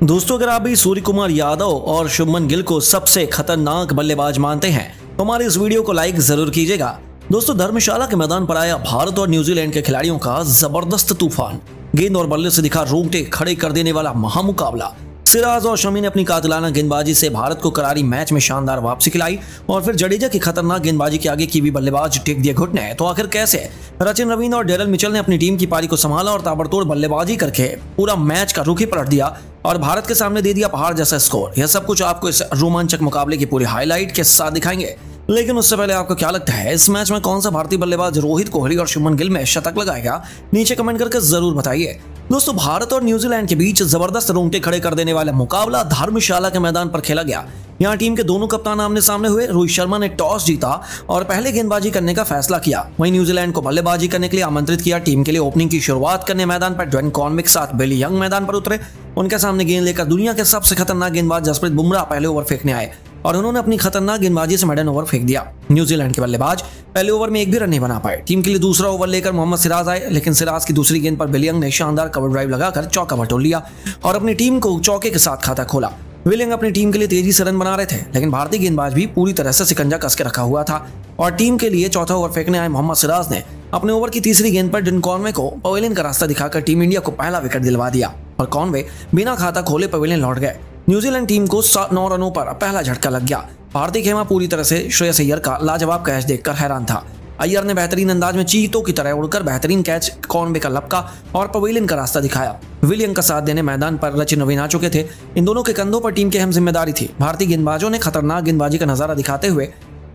दोस्तों, अगर आप भी सूर्य कुमार यादव और शुभमन गिल को सबसे खतरनाक बल्लेबाज मानते हैं तो हमारे इस वीडियो को लाइक जरूर कीजिएगा। दोस्तों, धर्मशाला के मैदान पर आया भारत और न्यूजीलैंड के खिलाड़ियों का जबरदस्त तूफान। गेंद और बल्ले से दिखा रोंगटे खड़े कर देने वाला महामुकाबला। सिराज और शमी ने अपनी कातिलाना गेंदबाजी से भारत को करारी मैच में शानदार वापसी खिलाई और फिर जडेजा की खतरनाक गेंदबाजी के आगे की भी बल्लेबाज टेक दिए घुटने। तो आखिर कैसे सचिन रवींद्र और डेरल मिचेल ने अपनी टीम की पारी को संभाला और ताबड़तोड़ बल्लेबाजी करके पूरा मैच का रुख ही पलट दिया और भारत के सामने दे दिया पहाड़ जैसा स्कोर। यह सब कुछ आपको इस रोमांचक मुकाबले की पूरी हाईलाइट के साथ दिखाएंगे। लेकिन उससे पहले आपको क्या लगता है इस मैच में कौन सा भारतीय बल्लेबाज रोहित कोहली और शुभमन गिल में शतक लगाएगा? नीचे कमेंट करके जरूर बताइए। दोस्तों, भारत और न्यूजीलैंड के बीच जबरदस्त रोंगटे खड़े कर देने वाला मुकाबला धर्मशाला के मैदान पर खेला गया। यहाँ टीम के दोनों कप्तान आमने सामने हुए। रोहित शर्मा ने टॉस जीता और पहले गेंदबाजी करने का फैसला किया। वहीं न्यूजीलैंड को बल्लेबाजी करने के लिए आमंत्रित किया। टीम के लिए ओपनिंग की शुरुआत करने मैदान पर ड्वेन कॉनवे के साथ बिली यंग मैदान पर उतरे। उनके सामने गेंद लेकर दुनिया के सबसे खतरनाक गेंदबाज जसप्रीत बुमराह पहले ओवर फेंकने आए और उन्होंने अपनी खतरनाक गेंदबाजी से मेडन ओवर फेंक दिया। न्यूजीलैंड के बल्लेबाज पहले ओवर में एक भी रन नहीं बना पाए। टीम के लिए दूसरा ओवर लेकर मोहम्मद सिराज आए, लेकिन सिराज की दूसरी गेंद पर बिलियंग ने शानदार कवर ड्राइव लगाकर चौका बटोर लिया और अपनी टीम को चौके के साथ खाता खोला। विलियंग अपनी टीम के लिए तेजी से रन बना रहे थे, लेकिन भारतीय गेंदबाज भी पूरी तरह से सिकंजा कस के रखा हुआ था और टीम के लिए चौथा ओवर फेंकने आए मोहम्मद सिराज ने अपने ओवर की तीसरी गेंद पर ड्वेन कॉनवे को पवेलियन का रास्ता दिखाकर टीम इंडिया को पहला विकेट दिलवा दिया और कॉनवे बिना खाता खोले पवेलियन लौट गए। न्यूजीलैंड टीम को 9 रनों पर पहला झटका लग गया। भारतीय खेमा पूरी तरह से श्रेयस अय्यर का लाजवाब कैच देखकर हैरान था। अय्यर ने बेहतरीन अंदाज में चीतों की तरह उड़कर बेहतरीन कैच कॉनवे का लपका और पवेलियन का रास्ता दिखाया। विलियम का साथ देने मैदान पर सचिन रवींद्र आ चुके थे। इन दोनों के कंधों पर टीम की अहम जिम्मेदारी थी। भारतीय गेंदबाजों ने खतरनाक गेंदबाजी का नजारा दिखाते हुए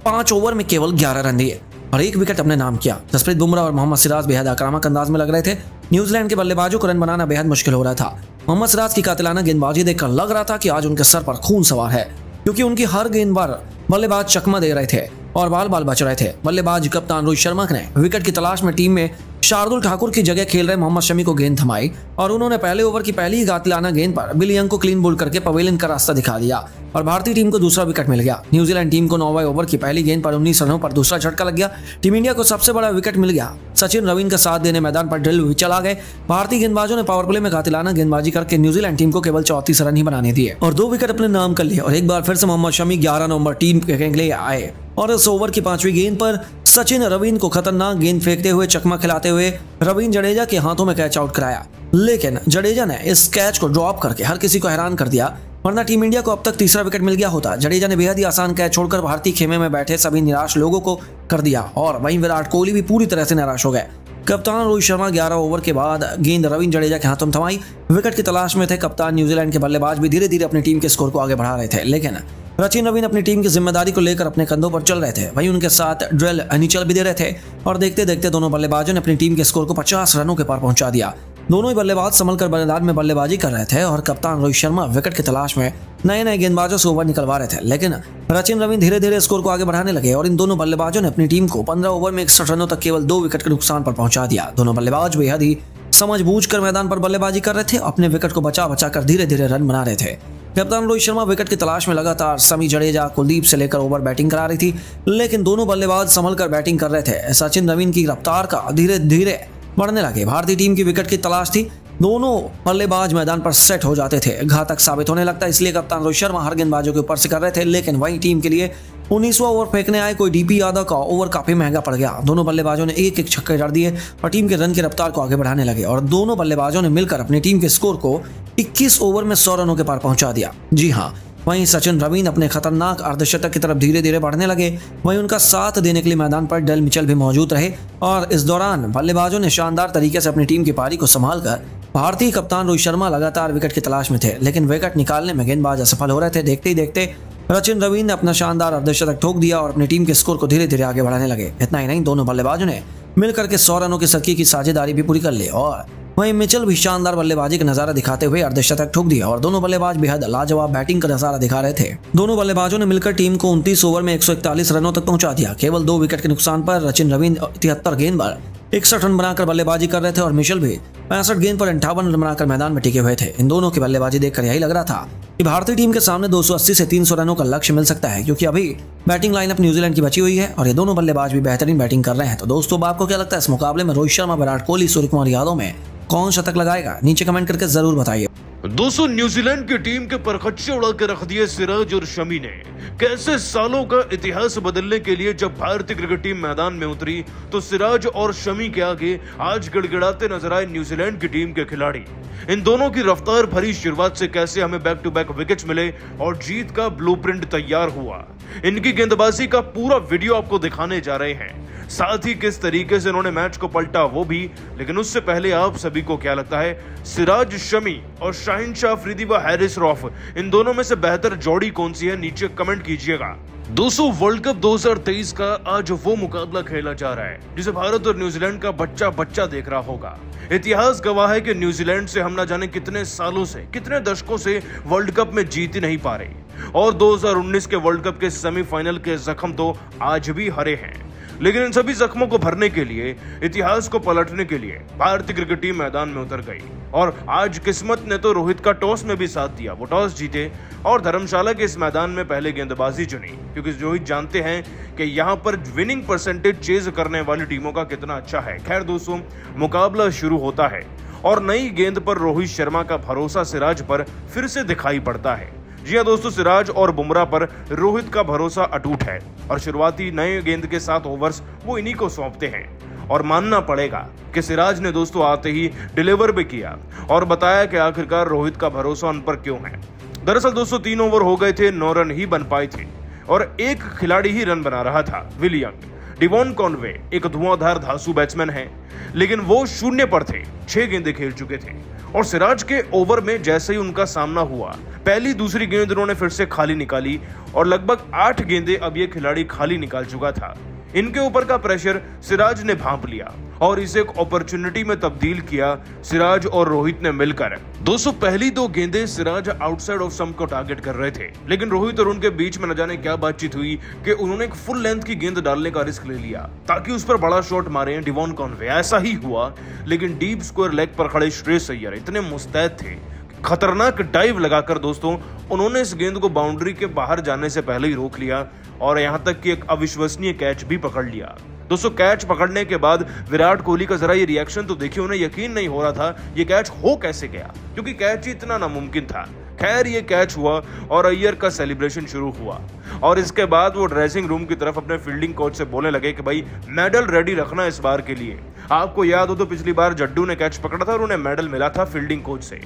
5 ओवर में केवल 11 रन दिए और 1 विकेट अपने नाम किया। जसप्रीत बुमराह और मोहम्मद सिराज बेहद आक्रामक अंदाज में लग रहे थे। न्यूजीलैंड के बल्लेबाजों को रन बनाना बेहद मुश्किल हो रहा था। मोहम्मद सिराज की कातिलाना गेंदबाजी देखकर लग रहा था कि आज उनके सर पर खून सवार है, क्योंकि उनकी हर गेंद पर बल्लेबाज चकमा दे रहे थे और बाल बाल बच रहे थे। बल्लेबाज कप्तान रोहित शर्मा ने विकेट की तलाश में टीम में शार्दुल ठाकुर की जगह खेल रहे मोहम्मद शमी को गेंद थमाई और उन्होंने पहले ओवर की पहली ही कातिलाना गेंद पर बिली यंग को क्लीन बोल्ड करके पवेलियन का रास्ता दिखा दिया और भारतीय टीम को दूसरा विकेट मिल गया। न्यूजीलैंड टीम को 9वें ओवर की पहली गेंद पर 19 रनों पर दूसरा झटका लग गया। टीम इंडिया को सबसे बड़ा विकेट मिल गया। सचिन रवींद्र का साथ देने मैदान पर डेरल मिचेल आ गए। भारतीय गेंदबाजों ने पावर प्ले में कातिलाना गेंदबाजी करके न्यूजीलैंड टीम को केवल 34 रन ही बनाने दिए और 2 विकेट अपने नाम कर लिए और एक बार फिर से मोहम्मद शमी 11 नवंबर टीम के लिए आए और इस ओवर की 5वीं गेंद पर सचिन रवींद्र को खतरनाक गेंद फेंकते हुए चकमा खिलाते हुए रवींद्र जडेजा के हाथों में कैच आउट कराया, लेकिन जडेजा ने इस कैच को ड्रॉप करके हर किसी को हैरान कर दिया, वरना टीम इंडिया को अब तक तीसरा विकेट मिल गया होता। जडेजा ने बेहद ही आसान कैच छोड़कर भारतीय खेमे में बैठे सभी निराश लोगों को कर दिया और वहीं विराट कोहली भी पूरी तरह से निराश हो गए। कप्तान रोहित शर्मा 11 ओवर के बाद गेंद रवींद्र जडेजा के हाथों में थमाई विकेट की तलाश में थे। कप्तान न्यूजीलैंड के बल्लेबाज भी धीरे धीरे अपनी टीम के स्कोर को आगे बढ़ा रहे थे, लेकिन सचिन रवींद्र अपनी टीम की जिम्मेदारी को लेकर अपने कंधों पर चल रहे थे। वहीं उनके साथ ड्वेल मिचेल भी दे रहे थे और देखते देखते दोनों बल्लेबाजों ने अपनी टीम के स्कोर को 50 रनों के पार पहुंचा दिया। दोनों ही बल्लेबाज संभल कर मैदान में बल्लेबाजी कर रहे थे और कप्तान रोहित शर्मा विकेट की तलाश में नए गेंदबाजों से ओवर निकलवा रहे थे, लेकिन सचिन रवींद्र धीरे धीरे स्कोर को आगे बढ़ाने लगे और इन दोनों बल्लेबाजों ने अपनी टीम को 15 ओवर में 61 रनों तक केवल 2 विकेट के नुकसान पर पहुंचा दिया। दोनों बल्लेबाज बेहद ही समझबूझ कर मैदान पर बल्लेबाजी कर रहे थे, अपने विकेट को बचा कर धीरे धीरे रन बना रहे थे। कप्तान रोहित शर्मा विकेट की तलाश में लगातार शमी, जडेजा, कुलदीप से लेकर ओवर बैटिंग करा रही थी, लेकिन दोनों बल्लेबाज संभल कर बैटिंग कर रहे थे। सचिन रवींद्र की रफ्तार का धीरे धीरे बढ़ने लगे। भारतीय टीम की विकेट की तलाश थी। दोनों बल्लेबाज मैदान पर सेट हो जाते थे, घातक साबित होने लगता, इसलिए कप्तान रोहित शर्मा हर गेंदबाजों के ऊपर से कर रहे थे। लेकिन वही टीम के लिए 19वां ओवर फेंकने आए कोई डीपी यादव का ओवर काफी महंगा पड़ गया। दोनों बल्लेबाजों ने एक छक्के जड़ दिए और टीम के रन की रफ्तार को आगे बढ़ाने लगे और दोनों बल्लेबाजों ने मिलकर अपनी टीम के स्कोर को 21 ओवर में 100 रनों के पार पहुंचा दिया। जी हाँ, वहीं सचिन रवींद्र अपने खतरनाक अर्धशतक की तरफ धीरे धीरे बढ़ने लगे। वहीं उनका साथ देने के लिए मैदान पर डेरल मिचेल भी मौजूद रहे और इस दौरान बल्लेबाजों ने शानदार तरीके से अपनी टीम की पारी को संभालकर भारतीय कप्तान रोहित शर्मा लगातार विकेट की तलाश में थे, लेकिन विकेट निकालने में गेंदबाज असफल हो रहे थे। देखते ही देखते सचिन रवींद्र ने अपना शानदार अर्धशतक ठोक दिया और अपनी टीम के स्कोर को धीरे धीरे आगे बढ़ाने लगे। इतना ही नहीं, दोनों बल्लेबाजों ने मिलकर के 100 रनों की सर्की की साझेदारी भी पूरी कर ली और वहीं मिचेल भी शानदार बल्लेबाजी का नजारा दिखाते हुए अर्धशतक ठोक दिया और दोनों बल्लेबाज बेहद लाजवाब बैटिंग का नजारा दिखा रहे थे। दोनों बल्लेबाजों ने मिलकर टीम को 29 ओवर में 141 रनों तक पहुंचा दिया। केवल 2 विकेट के नुकसान पर सचिन रवींद्र 73 गेंद पर 61 रन बनाकर बल्लेबाजी कर रहे थे और मिचेल भी 65 गेंद पर 58 रन बनाकर मैदान में टिके हुए थे। इन दोनों की बल्लेबाजी देखकर यही लग रहा था कि भारतीय टीम के सामने 280 से 300 रनों का लक्ष्य मिल सकता है, क्योंकि अभी बैटिंग लाइनअप न्यूजीलैंड की बची हुई है और ये दोनों बल्लेबाज भी बेहतरीन बैटिंग कर रहे हैं। तो दोस्तों, आपको क्या लगता है इस मुकाबले में रोहित शर्मा, विराट कोहली, सूर्य कुमार यादव में कौन शतक लगाएगा? नीचे कमेंट करके जरूर बताइए। दोस्तों न्यूजीलैंड की टीम के परखच्चे उड़ा के रख दिए सिराज और शमी ने। कैसे सालों का इतिहास बदलने के लिए जब भारतीय क्रिकेट टीम मैदान में उतरी तो सिराज और शमी के आगे आज गिड़गिड़ाते नजर आए न्यूजीलैंड की टीम के खिलाड़ी। इन दोनों की रफ्तार भरी शुरुआत से कैसे हमें बैक टू बैक विकेट्स मिले और जीत का ब्लूप्रिंट तैयार हुआ, इनकी गेंदबाजी का पूरा वीडियो आपको दिखाने जा रहे हैं। साथ ही किस तरीके से इन्होंने मैच को पलटा वो भी। लेकिन उससे पहले आप सभी को क्या लगता है, सिराज शमी और शाहिन शाह अफरीदी व हैरिस रऊफ इन दोनों में से बेहतर जोड़ी कौन सी है, नीचे कमेंट कीजिएगा। दोस्तों वर्ल्ड कप 2023 का आज वो मुकाबला खेला जा रहा है जिसे भारत और न्यूजीलैंड का बच्चा बच्चा देख रहा होगा। इतिहास गवाह है कि न्यूजीलैंड से हम न जाने कितने सालों से, कितने दशकों से वर्ल्ड कप में जीत ही नहीं पा रही और 2019 के वर्ल्ड कप के सेमीफाइनल के जख्म तो आज भी हरे हैं। लेकिन इन सभी जख्मों को भरने के लिए, इतिहास को पलटने के लिए भारतीय क्रिकेट टीम मैदान में उतर गई और आज किस्मत ने तो रोहित का टॉस में भी साथ दिया। वो टॉस जीते और धर्मशाला के इस मैदान में पहले गेंदबाजी चुनी, क्योंकि रोहित जानते हैं कि यहाँ पर विनिंग परसेंटेज चेज करने वाली टीमों का कितना अच्छा है। खैर दोस्तों, मुकाबला शुरू होता है और नई गेंद पर रोहित शर्मा का भरोसा सिराज पर फिर से दिखाई पड़ता है। जी हाँ दोस्तों, सिराज और बुमराह पर रोहित का भरोसा अटूट है और शुरुआती नए गेंद के 7 ओवर्स वो इन्हीं को सौंपते हैं। और मानना पड़ेगा कि सिराज ने दोस्तों आते ही डिलीवर भी किया और बताया कि आखिरकार रोहित का भरोसा उन पर क्यों है। दरअसल दोस्तों 3 ओवर हो गए थे, 9 रन ही बन पाए थे और एक खिलाड़ी ही रन बना रहा था, विल यंग। डिवॉन कॉनवे एक धुआंधार धांसू बैट्समैन है, लेकिन वो 0 पर थे, 6 गेंदें खेल चुके थे और सिराज के ओवर में जैसे ही उनका सामना हुआ, पहली दूसरी गेंद उन्होंने फिर से खाली निकाली और लगभग 8 गेंदें अब ये खिलाड़ी खाली निकाल चुका था। इनके ऊपर का प्रेशर सिराज ने भांप लिया और इसे एक अपॉर्चुनिटी में तब्दील किया सिराज और रोहित ने मिलकर। दोस्तों पहली 2 गेंदें सिराज आउटसाइड ऑफ स्टंप को टारगेट कर रहे थे, लेकिन रोहित और उनके बीच में न जाने क्या बातचीत हुई कि उन्होंने एक फुल लेंथ की गेंद डालने का रिस्क ले लिया ताकि उस पर बड़ा शॉट मारे डिवॉन कॉनवे। ऐसा ही हुआ, लेकिन डीप स्क्वायर लेग पर खड़े श्रेयस अय्यर इतने मुस्तैद थे, खतरनाक डाइव लगाकर दोस्तों उन्होंने इस गेंद को बाउंड्री के बाहर जाने से पहले ही रोक लिया और यहां तक कि एक अविश्वसनीय कैच भी पकड़ लिया। दोस्तों कैच पकड़ने के बाद विराट कोहली का जरा ये रिएक्शन तो देखिए, उन्हें यकीन नहीं हो रहा था ये कैच हो कैसे गया, क्योंकि कैच ही इतना नामुमकिन था। खैर ये कैच हुआ और अय्यर का सेलिब्रेशन शुरू हुआ और इसके बाद वो ड्रेसिंग रूम की तरफ अपने फील्डिंग कोच से बोलने लगे कि भाई मेडल रेडी रखना इस बार के लिए। आपको याद हो तो पिछली बार जड्डू ने कैच पकड़ा था और उन्हें मेडल मिला था फील्डिंग कोच से।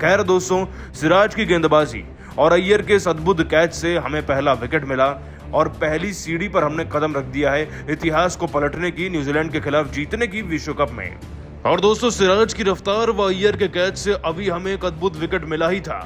खैर दोस्तों, सिराज की गेंदबाजी और अय्यर के इस अद्भुत कैच से हमें पहला विकेट मिला और पहली सीढ़ी पर हमने कदम रख दिया है इतिहास को पलटने की, न्यूजीलैंड के खिलाफ जीतने की विश्व कप में। और दोस्तों सिराज की रफ्तार व अय्यर के कैच से अभी हमें एक अद्भुत विकेट मिला ही था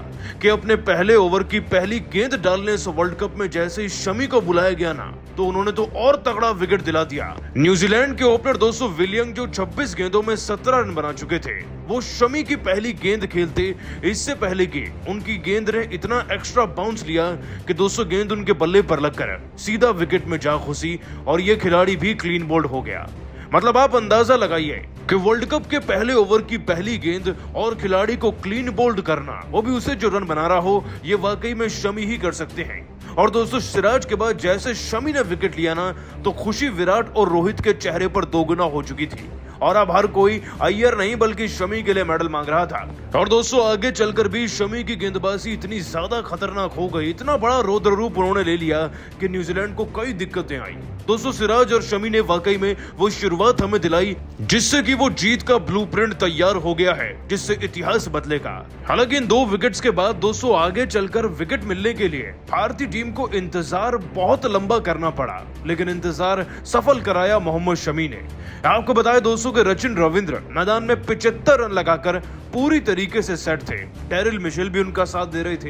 कि अपने पहले ओवर की पहली गेंद डालने से वर्ल्ड कप में जैसे ही शमी को बुलाया गया ना, तो उन्होंने तो और तगड़ा विकेट दिला दिया। न्यूजीलैंड के ओपनर दोस्तों विल यंग जो 26 गेंदों में 17 रन बना चुके थे, वो शमी की पहली गेंद खेलते इससे पहले की उनकी गेंद ने इतना एक्स्ट्रा बाउंस लिया कि दोस्तों गेंद उनके बल्ले पर लगकर सीधा विकेट में जा घुसी और ये खिलाड़ी भी क्लीन बोल्ड हो गया। मतलब आप अंदाजा लगाइए कि वर्ल्ड कप के पहले ओवर की पहली गेंद और खिलाड़ी को क्लीन बोल्ड करना, वो भी उसे जो रन बना रहा हो, ये वाकई में शमी ही कर सकते हैं। और दोस्तों सिराज के बाद जैसे शमी ने विकेट लिया ना, तो खुशी विराट और रोहित के चेहरे पर दोगुना हो चुकी थी और अब हर कोई अय्यर नहीं बल्कि शमी के लिए मेडल मांग रहा था। और दोस्तों आगे चलकर भी शमी की गेंदबाजी इतनी ज्यादा खतरनाक हो गई, इतना बड़ा रौद्र रूप उन्होंने ले लिया कि न्यूजीलैंड को कई दिक्कतें आई। दोस्तों सिराज और शमी ने वाकई में वो शुरुआत हमें दिलाई जिससे कि वो जीत का ब्लूप्रिंट तैयार हो गया है, जिससे इतिहास बदलेगा। हालांकि इन 2 विकेट्स के बाद दोस्तों आगे चलकर विकेट मिलने के लिए भारतीय टीम को इंतजार बहुत लंबा करना पड़ा, लेकिन इंतजार सफल कराया मोहम्मद शमी ने। आपको बताया दोस्तों कि सचिन रविंद्र मैदान में 75 रन लगाकर पूरी तरीके से सेट थे। टेरिल मिशेल भी उनका साथ दे रहे थे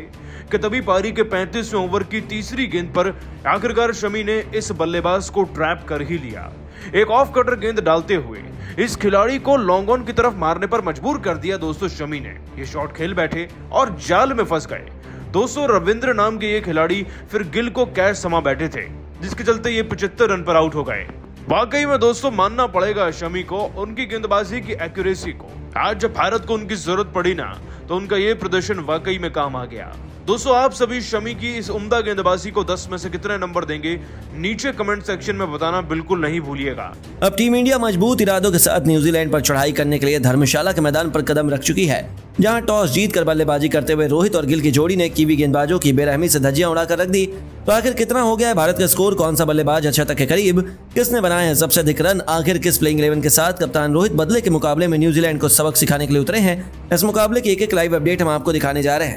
कि तभी पारी के 35वें ओवर की तीसरी गेंद पर आखिरकार शमी ने इस बल्लेबाज को ट्रैप कर ही लिया। एक ऑफ कटर गेंद डालते हुए इस खिलाड़ी को लॉन्ग ऑन की तरफ मारने पर मजबूर कर दिया दोस्तों शमी ने। ये शॉट खेल बैठे और जाल में फंस गए। दोस्तों रविंद्र नाम के ये खिलाड़ी फिर गिल को कैच समा बैठे थे, जिसके चलते ये 75 रन पर आउट हो गए। वाकई में दोस्तों मानना पड़ेगा शमी को, उनकी गेंदबाजी की एक्यूरेसी को। आज जब भारत को उनकी जरूरत पड़ी ना, तो उनका ये प्रदर्शन वाकई में काम आ गया। दोस्तों आप सभी शमी की इस उम्दा गेंदबाजी को 10 में से कितने नंबर देंगे, नीचे कमेंट सेक्शन में बताना बिल्कुल नहीं भूलिएगा। अब टीम इंडिया मजबूत इरादों के साथ न्यूजीलैंड पर चढ़ाई करने के लिए धर्मशाला के मैदान पर कदम रख चुकी है। जहां टॉस जीतकर बल्लेबाजी करते हुए रोहित और गिल की जोड़ी ने कीवी गेंदबाजों की बेरहमी से धज्जियां उड़ाकर रख दी। तो आखिर कितना हो गया है भारत का स्कोर, कौन सा बल्लेबाज शतक के करीब, किसने बनाए हैं सबसे अधिक रन, आखिर किस प्लेइंग 11 के साथ कप्तान रोहित बदले के मुकाबले में न्यूजीलैंड को सबक सिखाने के लिए उतरे हैं, इस मुकाबले की एक लाइव अपडेट हम आपको दिखाने जा रहे हैं।